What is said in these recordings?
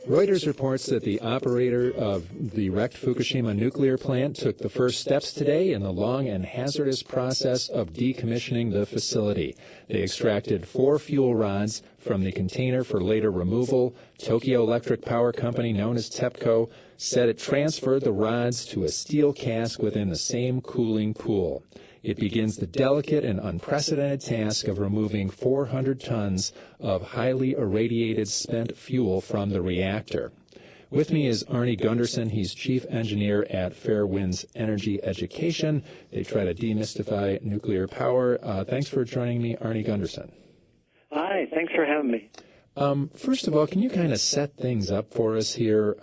Reuters reports that the operator of the wrecked Fukushima nuclear plant took the first steps today in the long and hazardous process of decommissioning the facility. They extracted 4 fuel rods from the container for later removal. Tokyo Electric Power Company, known as Tepco, said it transferred the rods to a steel cask within the same cooling pool. It begins the delicate and unprecedented task of removing 400 tons of highly irradiated spent fuel from the reactor. With me is Arnie Gunderson. He's chief engineer at Fairwinds Energy Education. They try to demystify nuclear power. Thanks for joining me, Arnie Gunderson. Hi, thanks for having me. First of all, can you kind of set things up for us here?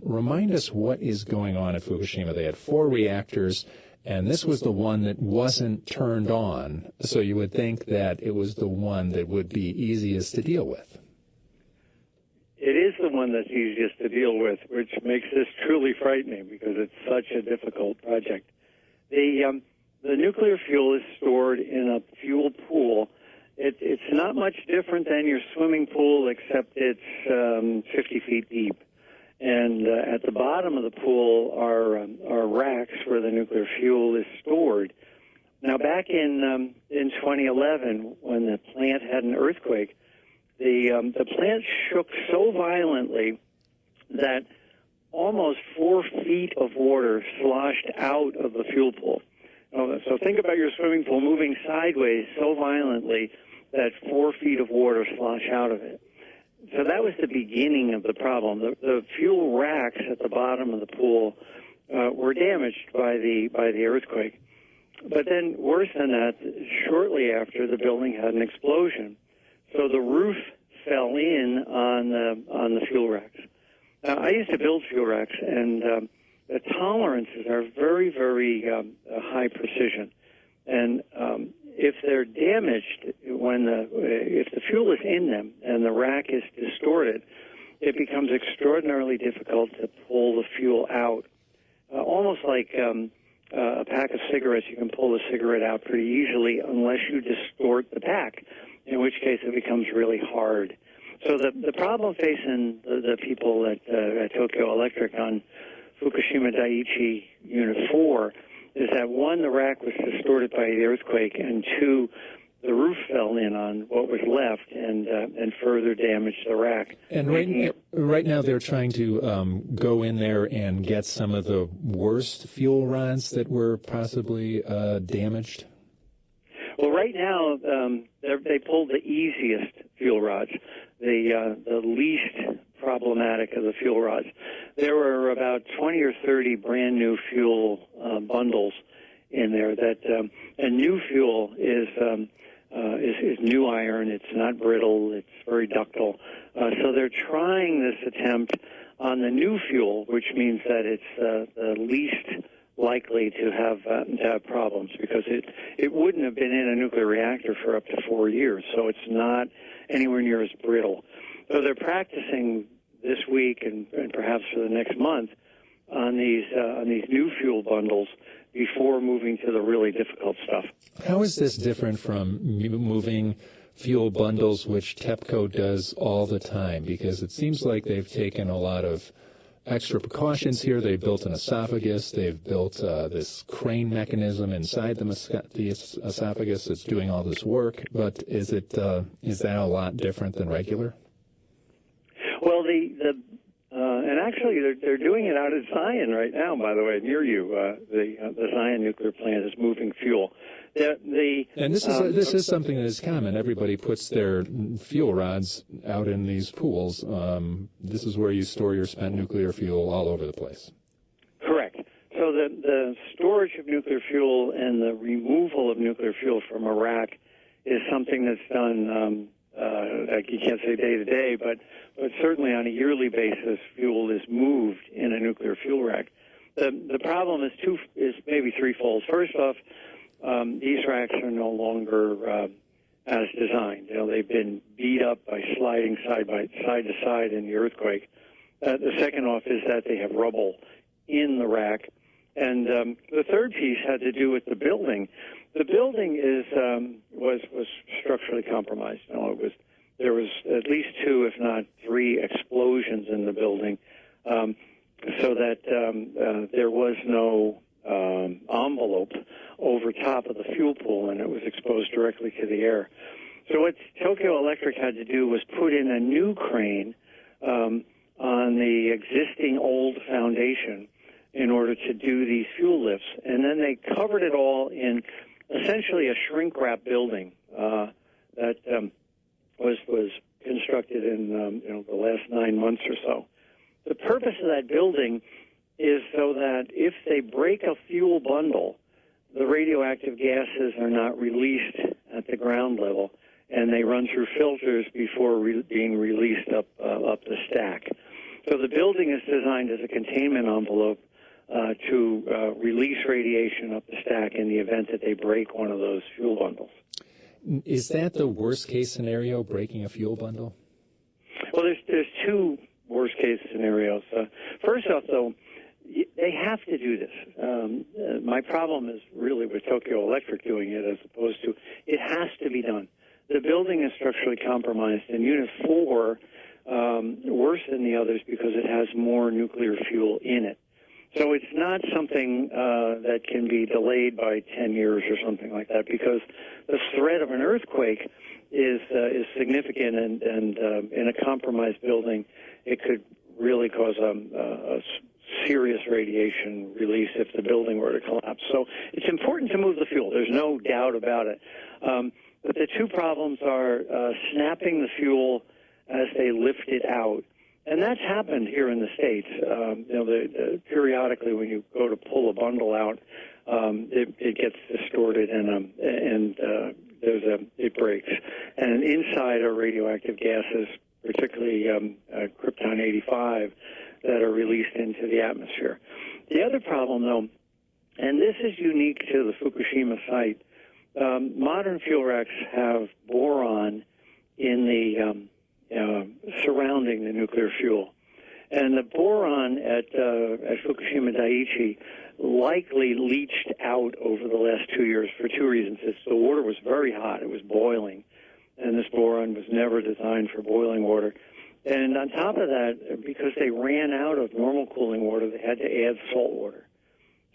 Remind us what is going on at Fukushima. They had 4 reactors, and this was the one that wasn't turned on, so you would think that it was the one that would be easiest to deal with. It is the one that's easiest to deal with, which makes this truly frightening because it's such a difficult project. The nuclear fuel is stored in a fuel pool. It's not much different than your swimming pool, except it's 50 feet deep. And at the bottom of the pool are racks where the nuclear fuel is stored. Now, back in 2011, when the plant had an earthquake, the plant shook so violently that almost 4 feet of water sloshed out of the fuel pool. So think about your swimming pool moving sideways so violently that 4 feet of water slosh out of it. So that was the beginning of the problem. The fuel racks at the bottom of the pool were damaged by the earthquake. But then, worse than that, shortly after, the building had an explosion. So the roof fell in on the fuel racks. Now, I used to build fuel racks, and the tolerances are very, very high precision. And if they're damaged, if the fuel is in them and the rack is distorted, it becomes extraordinarily difficult to pull the fuel out. Almost like a pack of cigarettes, you can pull the cigarette out pretty easily unless you distort the pack, in which case it becomes really hard. So the problem facing the people at Tokyo Electric on Fukushima Daiichi Unit 4 is that, 1, the rack was distorted by the earthquake, and 2, the roof fell in on what was left and further damaged the rack. And right now they're trying to go in there and get some of the worst fuel rods that were possibly damaged? Well, right now they pulled the easiest fuel rods, the least problematic of the fuel rods. There were about 20 or 30 brand new fuel bundles in there. And new fuel is new iron. It's not brittle. It's very ductile. So they're trying this attempt on the new fuel, which means that it's the least likely to have problems, because it wouldn't have been in a nuclear reactor for up to 4 years. So it's not anywhere near as brittle. So they're practicing this week and perhaps for the next month on these new fuel bundles before moving to the really difficult stuff. How is this different from moving fuel bundles, which Tepco does all the time? Because it seems like they've taken a lot of extra precautions here. They've built an esophagus. They've built this crane mechanism inside the esophagus that's doing all this work. But is that a lot different than regular? Well, and actually they're doing it out at Zion right now. By the way, near you, the Zion nuclear plant is moving fuel. And this is something that is common. Everybody puts their fuel rods out in these pools. This is where you store your spent nuclear fuel all over the place. Correct. So the storage of nuclear fuel and the removal of nuclear fuel from a rack is something that's done. Like you can't say day to day, but certainly on a yearly basis, fuel is moved in a nuclear fuel rack. The problem is maybe threefold. First off, these racks are no longer as designed. They've been beat up by sliding side to side in the earthquake. The second off is that they have rubble in the rack. And the third piece had to do with the building. The building was structurally compromised. there was at least 2, if not 3, explosions in the building, so that there was no envelope over top of the fuel pool, and it was exposed directly to the air. So what Tokyo Electric had to do was put in a new crane on the existing old foundation in order to do these fuel lifts, and then they covered it all in essentially a shrink-wrap building that was constructed in the last 9 months or so. The purpose of that building is so that if they break a fuel bundle, the radioactive gases are not released at the ground level, and they run through filters before being released up the stack. So the building is designed as a containment envelope to release radiation up the stack in the event that they break one of those fuel bundles. Is that the worst-case scenario, breaking a fuel bundle? Well, there's 2 worst-case scenarios. First off, though, they have to do this. My problem is really with Tokyo Electric doing it as opposed to it has to be done. The building is structurally compromised, and Unit 4 worse than the others because it has more nuclear fuel in it. So it's not something that can be delayed by 10 years or something like that, because the threat of an earthquake is significant, and in a compromised building, it could really cause a serious radiation release if the building were to collapse. So it's important to move the fuel. There's no doubt about it. But the 2 problems are snapping the fuel as they lift it out. And that's happened here in the States. Periodically when you go to pull a bundle out, it gets distorted and it breaks. And inside are radioactive gases, particularly krypton-85, that are released into the atmosphere. The other problem, though, and this is unique to the Fukushima site, modern fuel racks have boron in the surrounding the nuclear fuel. And the boron at Fukushima Daiichi likely leached out over the last 2 years for 2 reasons. The water was very hot. It was boiling. And this boron was never designed for boiling water. And on top of that, because they ran out of normal cooling water, they had to add salt water.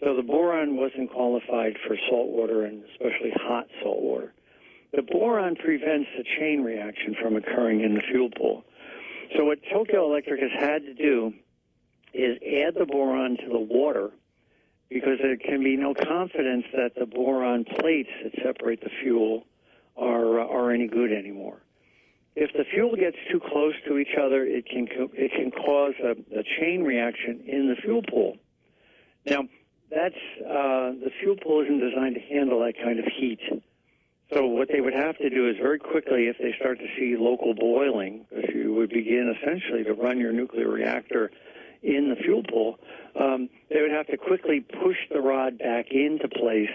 So the boron wasn't qualified for salt water, and especially hot salt water. The boron prevents a chain reaction from occurring in the fuel pool. So what Tokyo Electric has had to do is add the boron to the water, because there can be no confidence that the boron plates that separate the fuel are any good anymore. If the fuel gets too close to each other, it can cause a chain reaction in the fuel pool. Now, the fuel pool isn't designed to handle that kind of heat. So what they would have to do is very quickly, if they start to see local boiling, because you would begin essentially to run your nuclear reactor in the fuel pool, they would have to quickly push the rod back into place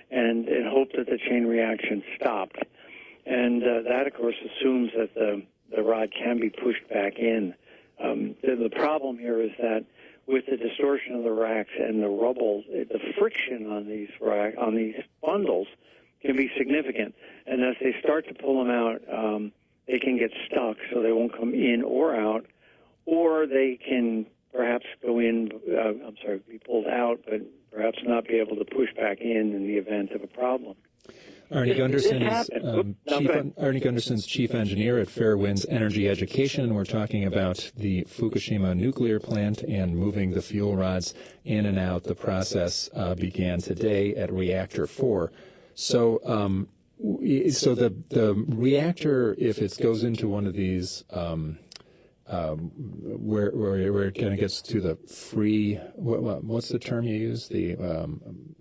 and hope that the chain reaction stopped. And that, of course, assumes that the rod can be pushed back in. The problem here is that with the distortion of the racks and the rubble, the friction on these bundles can be significant. And as they start to pull them out, they can get stuck, so they won't come in or out, or they can perhaps be pulled out, but perhaps not be able to push back in the event of a problem. Arnie Gunderson's chief engineer at Fairwinds Energy Education. We're talking about the Fukushima nuclear plant and moving the fuel rods in and out. The process began today at Reactor 4. So the reactor, if it goes into one of these, where it kind of gets to the free, what's the term you use?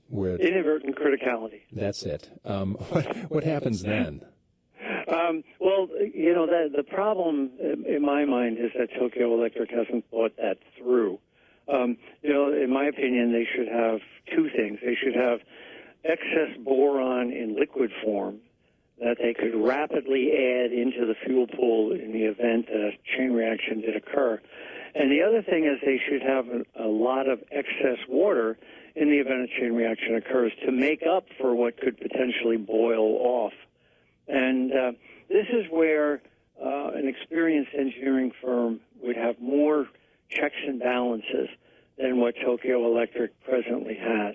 Where inadvertent criticality. That's it. What happens then? Well, the problem in my mind is that Tokyo Electric hasn't thought that through. In my opinion, they should have 2 things. They should have excess boron in liquid form that they could rapidly add into the fuel pool in the event a chain reaction did occur. And the other thing is they should have a lot of excess water in the event a chain reaction occurs to make up for what could potentially boil off. And this is where an experienced engineering firm would have more checks and balances than what Tokyo Electric presently has.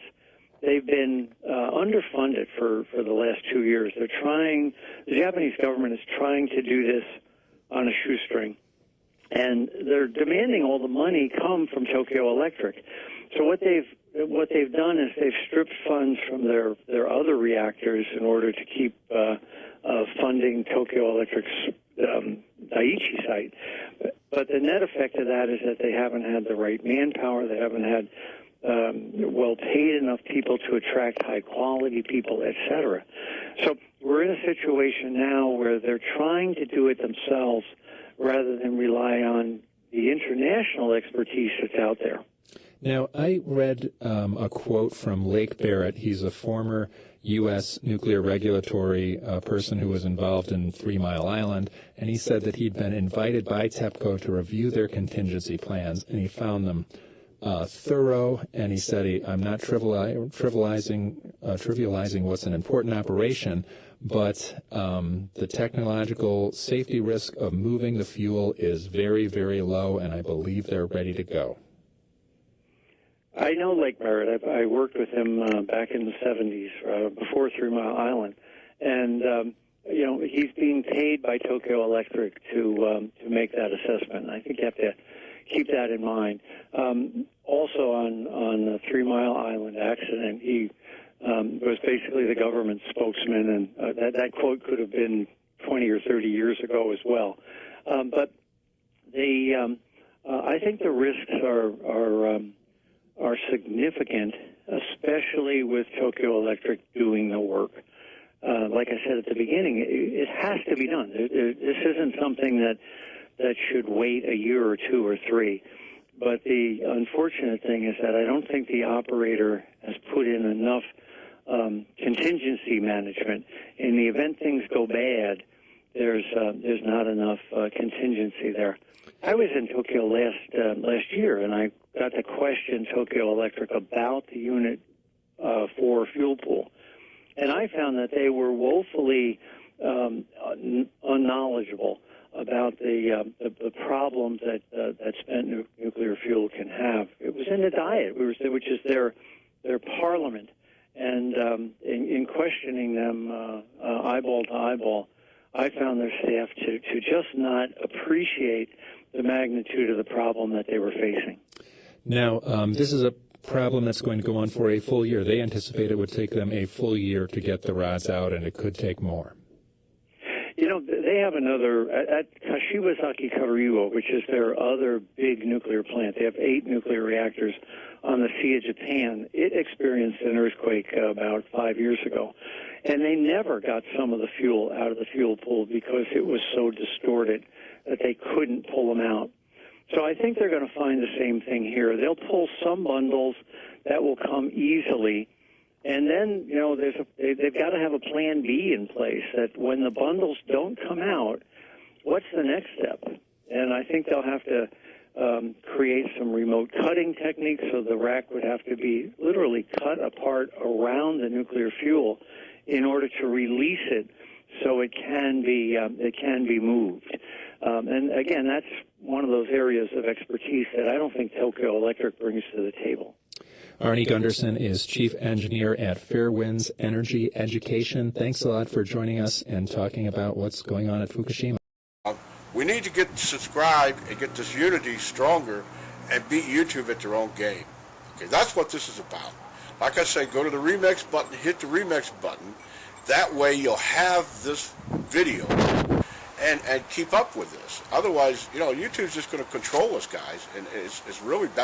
They've been underfunded for the last 2 years. The Japanese government is trying to do this on a shoestring, and they're demanding all the money come from Tokyo Electric. So what they've done is they've stripped funds from their other reactors in order to keep funding Tokyo Electric's Daiichi site. But the net effect of that is that they haven't had the right manpower. They haven't had well-paid enough people to attract high-quality people, et cetera. So we're in a situation now where they're trying to do it themselves rather than rely on the international expertise that's out there. Now, I read a quote from Lake Barrett. He's a former U.S. nuclear regulatory person who was involved in 3 Mile Island, and he said that he'd been invited by Tepco to review their contingency plans, and he found them thorough, and he said, I'm not trivializing what's an important operation, but the technological safety risk of moving the fuel is very, very low, and I believe they're ready to go. I know Lake Barrett. I worked with him back in the 70s, before 3 Mile Island, and he's being paid by Tokyo Electric to make that assessment. I think you have to keep that in mind. Also, on the 3 Mile Island accident, he was basically the government spokesman, and that quote could have been 20 or 30 years ago as well. But I think the risks are significant, especially with Tokyo Electric doing the work. Like I said at the beginning, it has to be done. This isn't something that should wait a year or 2 or 3. But the unfortunate thing is that I don't think the operator has put in enough contingency management. In the event things go bad, there's not enough contingency there. I was in Tokyo last year, and I got to question Tokyo Electric about the Unit 4 fuel pool, and I found that they were woefully unknowledgeable about the problems that spent nuclear fuel can have. It was in the diet, which is their parliament, and in questioning them eyeball to eyeball, I found their staff to just not appreciate the magnitude of the problem that they were facing. Now, this is a problem that's going to go on for a full year. They anticipate it would take them a full year to get the rods out, and it could take more. They have another, at Kashiwazaki Karyuo, which is their other big nuclear plant. They have 8 nuclear reactors on the Sea of Japan. It experienced an earthquake about 5 years ago, and they never got some of the fuel out of the fuel pool because it was so distorted that they couldn't pull them out. So I think they're going to find the same thing here. They'll pull some bundles that will come easily, and then, they've got to have a plan B in place that when the bundles don't come out, what's the next step? And I think they'll have to create some remote cutting techniques, so the rack would have to be literally cut apart around the nuclear fuel in order to release it so it can be moved. And again, that's one of those areas of expertise that I don't think Tokyo Electric brings to the table. Arnie Gunderson is Chief Engineer at Fairwinds Energy Education. Thanks a lot for joining us and talking about what's going on at Fukushima. We need to get subscribed and get this unity stronger and beat YouTube at their own game. Okay, that's what this is about. Like I say, go to the Remix button, hit the Remix button. That way you'll have this video and keep up with this. Otherwise, YouTube's just going to control us, guys, and it's really bad.